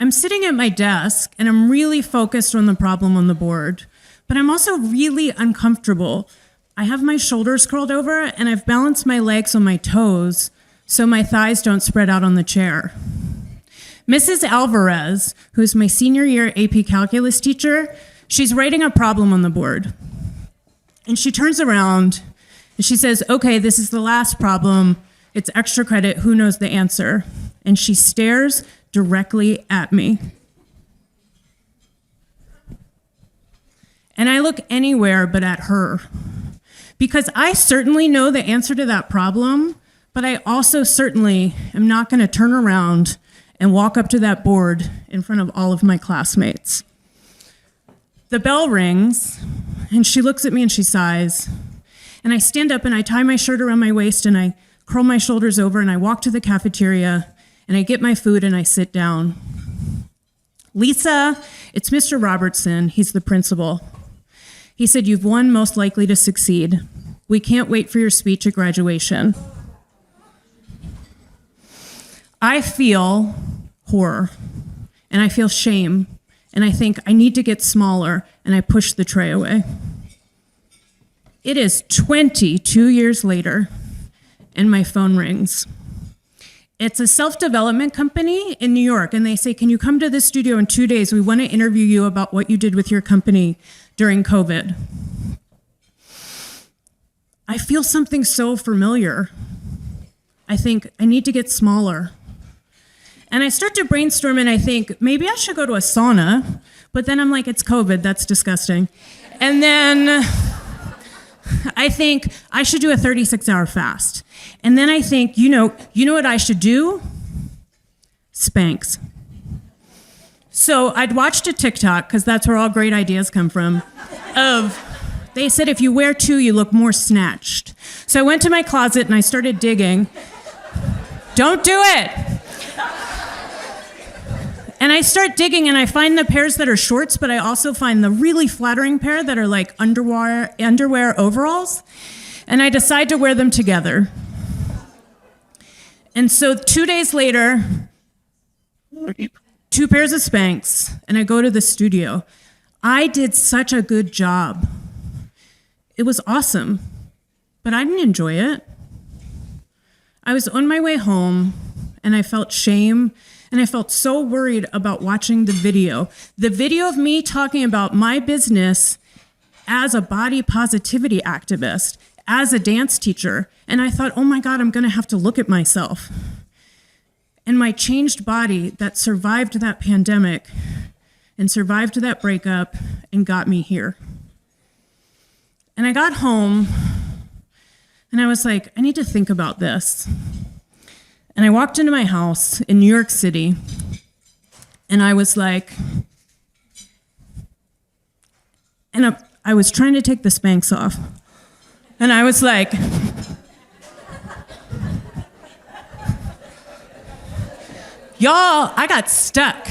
I'm sitting at my desk and I'm really focused on the problem on the board, but I'm also really uncomfortable. I have my shoulders curled over and I've balanced my legs on my toes so my thighs don't spread out on the chair. Mrs. Alvarez, who's my senior year AP calculus teacher, she's writing a problem on the board. And she turns around and she says, okay, this is the last problem. It's extra credit. Who knows the answer? And she stares directly at me. And I look anywhere but at her. Because I certainly know the answer to that problem, but I also certainly am not going to turn around and walk up to that board in front of all of my classmates. The bell rings, and she looks at me and she sighs. And I stand up and I tie my shirt around my waist and I curl my shoulders over and I walk to the cafeteria and I get my food and I sit down. Lisa, it's Mr. Robertson. He's the principal. He said, you've won most likely to succeed. We can't wait for your speech at graduation. I feel horror and I feel shame and I think I need to get smaller and I push the tray away. It is 22 years later and my phone rings. It's a self-development company in New York and they say, can you come to the studio in 2 days? We want to interview you about what you did with your company during COVID. I feel something so familiar. I think I need to get smaller. And I start to brainstorm and I think, maybe I should go to a sauna, but then I'm like, it's COVID, that's disgusting. And then I think I should do a 36-hour fast. And then I think, you know what I should do? Spanx. So I'd watched a TikTok, because that's where all great ideas come from, they said if you wear 2, you look more snatched. So I went to my closet and I started digging. Don't do it. And I start digging and I find the pairs that are shorts, but I also find the really flattering pair that are like underwear overalls. And I decide to wear them together. And so 2 days later, 2 pairs of Spanx, and I go to the studio. I did such a good job. It was awesome, but I didn't enjoy it. I was on my way home, and I felt shame, and I felt so worried about watching the video. The video of me talking about my business as a body positivity activist, as a dance teacher, and I thought, oh my God, I'm gonna have to look at myself. And my changed body that survived that pandemic and survived that breakup and got me here. And I got home and I was like, I need to think about this. And I walked into my house in New York City and I was like, and I was trying to take the Spanx off. And I was like, y'all, I got stuck.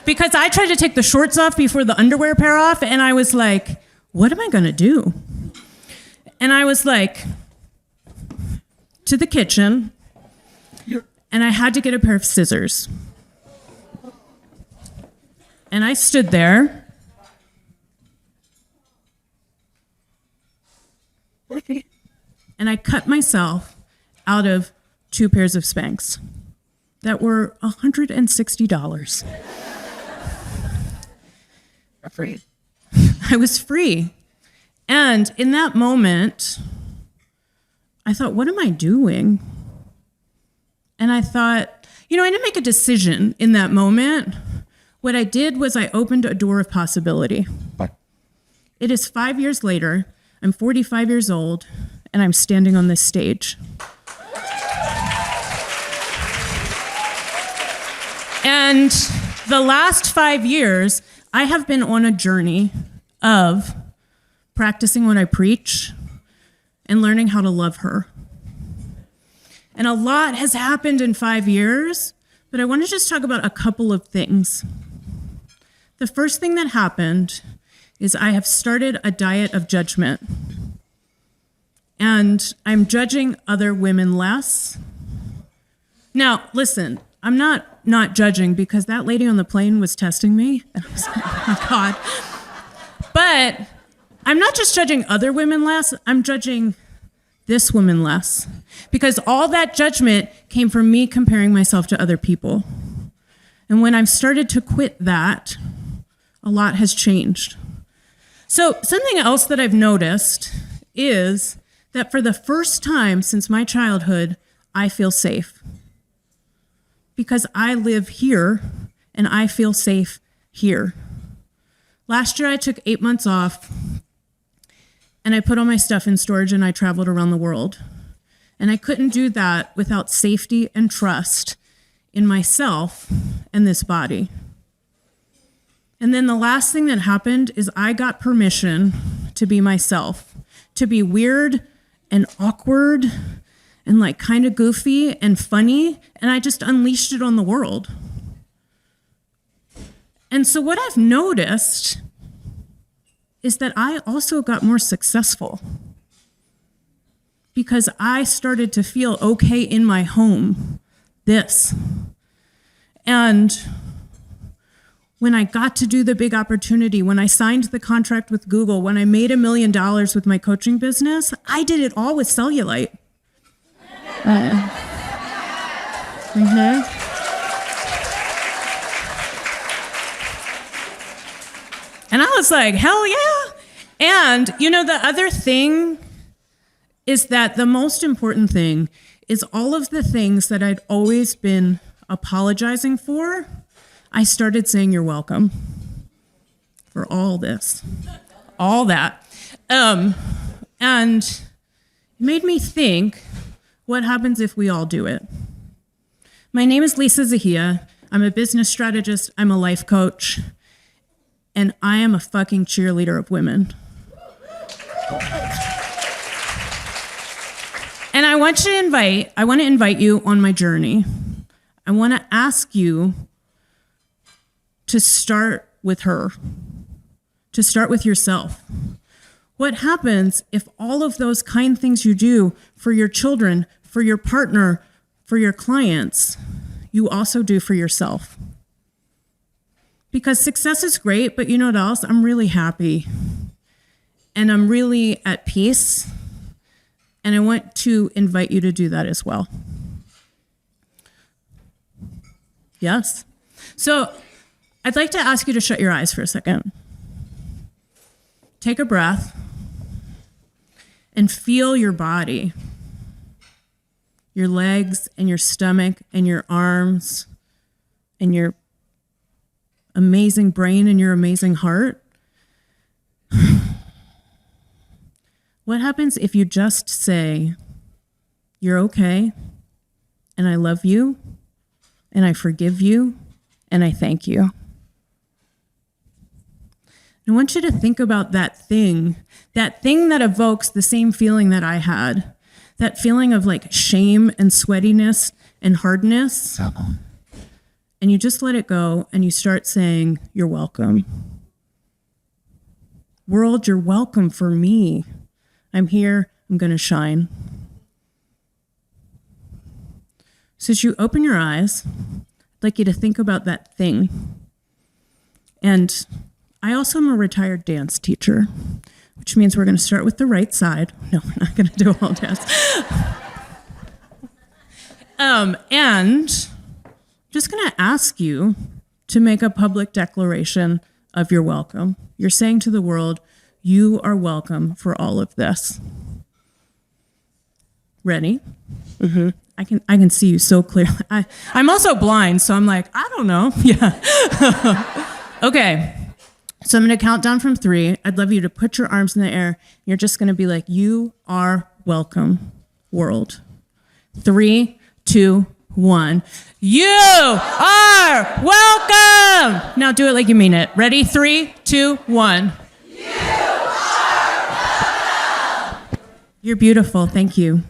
Because I tried to take the shorts off before the underwear pair off, and I was like, what am I gonna do? And I was like, to the kitchen, and I had to get a pair of scissors. And I stood there. And I cut myself out of 2 pairs of Spanx that were $160. Free. I was free. And in that moment, I thought, what am I doing? And I thought, I didn't make a decision in that moment. What I did was I opened a door of possibility. But It is 5 years later. I'm 45 years old, and I'm standing on this stage. And the last 5 years, I have been on a journey of practicing what I preach and learning how to love her. And a lot has happened in 5 years, but I want to just talk about a couple of things. The first thing that happened is I have started a diet of judgment. And I'm judging other women less. Now, listen, I'm not judging, because that lady on the plane was testing me. And I was like, oh my God. But I'm not just judging other women less, I'm judging this woman less. Because all that judgment came from me comparing myself to other people. And when I've started to quit that, a lot has changed. So something else that I've noticed is that for the first time since my childhood, I feel safe. Because I live here and I feel safe here. Last year I took 8 months off and I put all my stuff in storage and I traveled around the world. And I couldn't do that without safety and trust in myself and this body. And then the last thing that happened is I got permission to be myself, to be weird and awkward and like kind of goofy and funny, and I just unleashed it on the world. And so what I've noticed is that I also got more successful because I started to feel okay in my home, And when I got to do the big opportunity, when I signed the contract with Google, when I made $1 million with my coaching business, I did it all with cellulite. And I was like, hell yeah. And the other thing is that the most important thing is all of the things that I'd always been apologizing for, I started saying you're welcome for all this, all that. And it made me think, what happens if we all do it? My name is Lisa Zahiya. I'm a business strategist. I'm a life coach. And I am a fucking cheerleader of women. And I want to invite you on my journey. I want to ask you to start with her, to start with yourself. What happens if all of those kind things you do for your children, for your partner, for your clients, you also do for yourself? Because success is great, but you know what else? I'm really happy. And I'm really at peace. And I want to invite you to do that as well. Yes? So I'd like to ask you to shut your eyes for a second. Take a breath and feel your body, your legs and your stomach and your arms and your amazing brain and your amazing heart. What happens if you just say, you're okay, and I love you, and I forgive you, and I thank you? I want you to think about that thing that evokes the same feeling that I had, that feeling of like shame and sweatiness and hardness. And you just let it go and you start saying, you're welcome. World, you're welcome for me. I'm here, I'm gonna shine. So as you open your eyes, I'd like you to think about that thing. And I also am a retired dance teacher, which means we're gonna start with the right side. No, we're not gonna do a whole dance. And just gonna ask you to make a public declaration of your welcome. You're saying to the world, you are welcome for all of this. Ready? Mm-hmm. I can see you so clearly. I'm also blind, so I'm like, I don't know. Yeah. Okay. So I'm going to count down from 3. I'd love you to put your arms in the air. You're just going to be like, you are welcome, world. 3, 2, 1. You are welcome. Now do it like you mean it. Ready? 3, 2, 1. You are welcome. You're beautiful. Thank you.